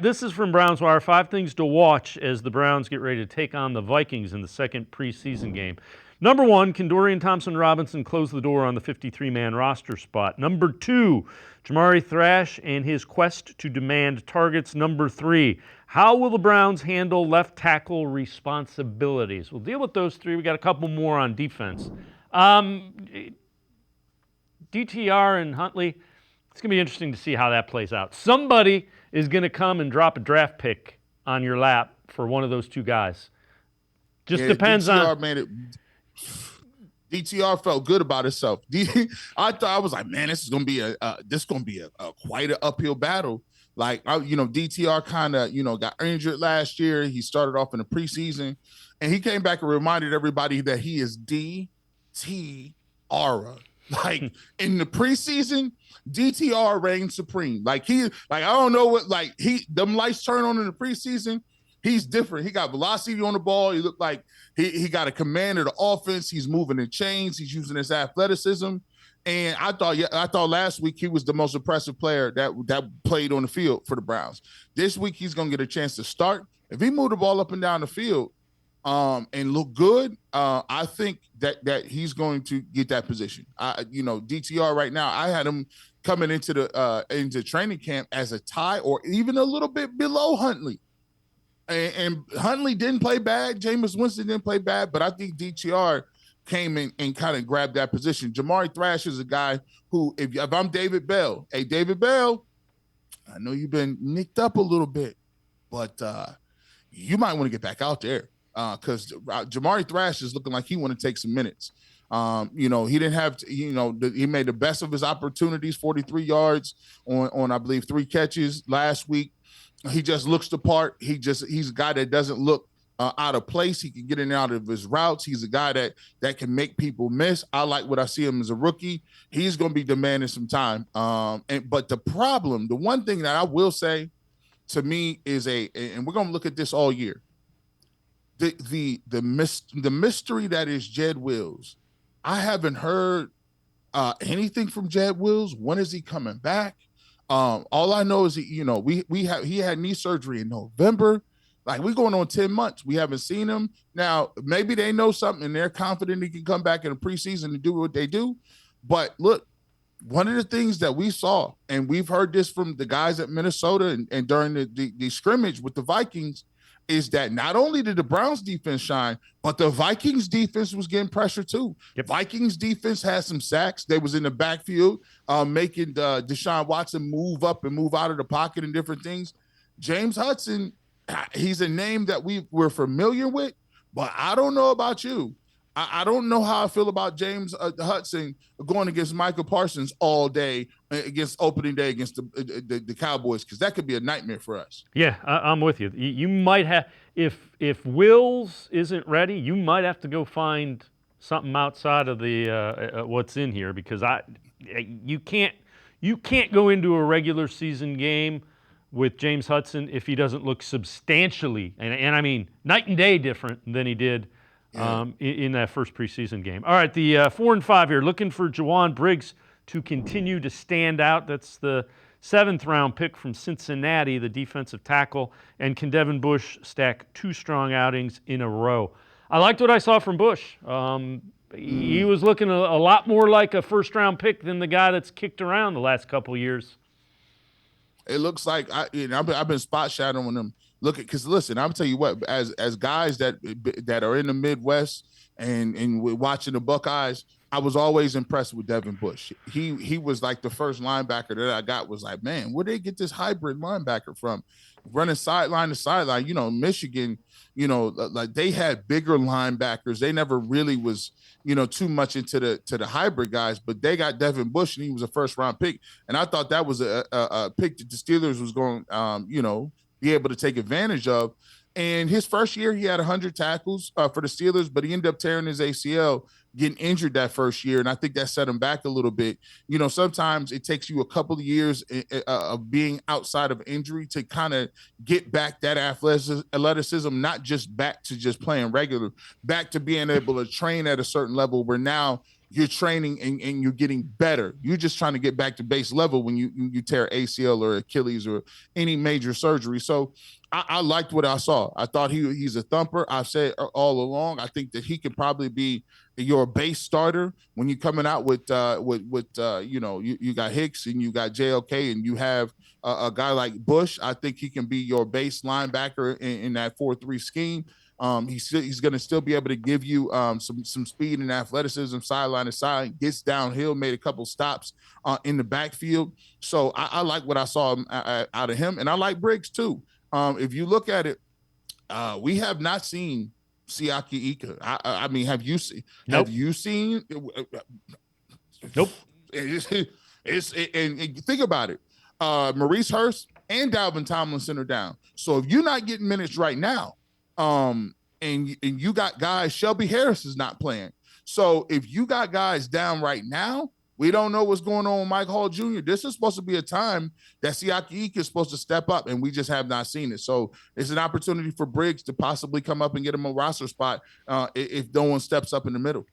This is from Browns Wire. 5 things to watch as the Browns get ready to take on the Vikings in the second preseason game. Number 1, can Dorian Thompson-Robinson close the door on the 53-man roster spot? Number 2, Jamari Thrash and his quest to demand targets. Number 3, how will the Browns handle left tackle responsibilities? We'll deal with those 3. We got a couple more on defense. DTR and Huntley, it's going to be interesting to see how that plays out. Somebody is going to come and drop a draft pick on your lap for one of those 2 guys. Just depends DTR on. made it. DTR felt good about himself. I was like, man, this is gonna be a quite an uphill battle. Like, DTR kind of got injured last year. He started off in the preseason, and he came back and reminded everybody that he is DTR. Like in the preseason, DTR reigned supreme. Like I don't know what, them lights turn on in the preseason. He's different. He got velocity on the ball. He looked like he got a command of the offense. He's moving in chains. He's using his athleticism. And I thought last week he was the most impressive player that played on the field for the Browns. This week he's going to get a chance to start. If he moved the ball up and down the field and look good, I think that he's going to get that position. DTR right now, I had him coming into training camp as a tie or even a little bit below Huntley. And Huntley didn't play bad. Jameis Winston didn't play bad, but I think DTR came in and kind of grabbed that position. Jamari Thrash is a guy who, if I'm David Bell, hey, David Bell, I know you've been nicked up a little bit, but you might want to get back out there because Jamari Thrash is looking like he want to take some minutes. He didn't have to, he made the best of his opportunities, 43 yards on I believe 3 catches last week. He just looks the part. He's a guy that doesn't look out of place. He can get in and out of his routes. He's a guy that can make people miss. I like what I see him as a rookie. He's going to be demanding some time. But the one thing that I will say to me is and we're going to look at this all year. The mystery that is Jed Wills. I haven't heard anything from Jed Wills. When is he coming back? All I know is he had knee surgery in November. Like, we're going on 10 months. We haven't seen him. Now, maybe they know something and they're confident he can come back in the preseason and do what they do. But look, one of the things that we saw, and we've heard this from the guys at Minnesota and during the scrimmage with the Vikings, is that not only did the Browns defense shine, but the Vikings defense was getting pressure too. Yep. Vikings defense had some sacks. They was in the backfield making Deshaun Watson move up and move out of the pocket and different things. James Hudson, he's a name that we're familiar with, but I don't know about you. I don't know how I feel about James Hudson going against Michael Parsons all day against opening day against the Cowboys, because that could be a nightmare for us. Yeah, I'm with you. You might have, if Wills isn't ready, you might have to go find something outside of the what's in here, because you can't go into a regular season game with James Hudson if he doesn't look substantially, and I mean night and day different than he did in that first preseason game. All right, the 4 and 5 here, looking for Jawan Briggs to continue to stand out. That's the 7th round pick from Cincinnati, the defensive tackle. And can Devin Bush stack 2 strong outings in a row? I liked what I saw from Bush. He was looking a lot more like a first round pick than the guy that's kicked around the last couple of years. It looks like I've been spot shadowing them. Because listen, I'm tell you what, as guys that are in the Midwest and watching the Buckeyes, I was always impressed with Devin Bush. He was like the first linebacker that I got was like, man, where they get this hybrid linebacker from? Running sideline to sideline. Michigan, like they had bigger linebackers. They never really was, too much into the hybrid guys, but they got Devin Bush and he was a first round pick. And I thought that was a pick that the Steelers was going, be able to take advantage of. And his first year, he had 100 tackles for the Steelers, but he ended up tearing his ACL, getting injured that first year. And I think that set him back a little bit. Sometimes it takes you a couple of years of being outside of injury to kind of get back that athleticism, not just back to just playing regular, back to being able to train at a certain level where now you're training and you're getting better. You're just trying to get back to base level when you tear ACL or Achilles or any major surgery. So I liked what I saw. I thought he's a thumper. I've said all along, I think that he could probably be your base starter when you're coming out with you got Hicks and you got JOK and you have a guy like Bush. I think he can be your base linebacker in that 4-3 scheme. He's going to still be able to give you some speed and athleticism, sideline to side. Gets downhill, made a couple stops in the backfield. So I like what I saw out of him, and I like Briggs too. If you look at it, we have not seen Siaki Ika. I mean, have you seen? Nope. Have you seen? Nope. And think about it. Maurice Hurst and Dalvin Tomlinson are down. So if you're not getting minutes right now, and you got guys, Shelby Harris is not playing. So if you got guys down right now, we don't know what's going on with Mike Hall Jr. This is supposed to be a time that Siaki Ika is supposed to step up, and we just have not seen it. So it's an opportunity for Briggs to possibly come up and get him a roster spot if no one steps up in the middle.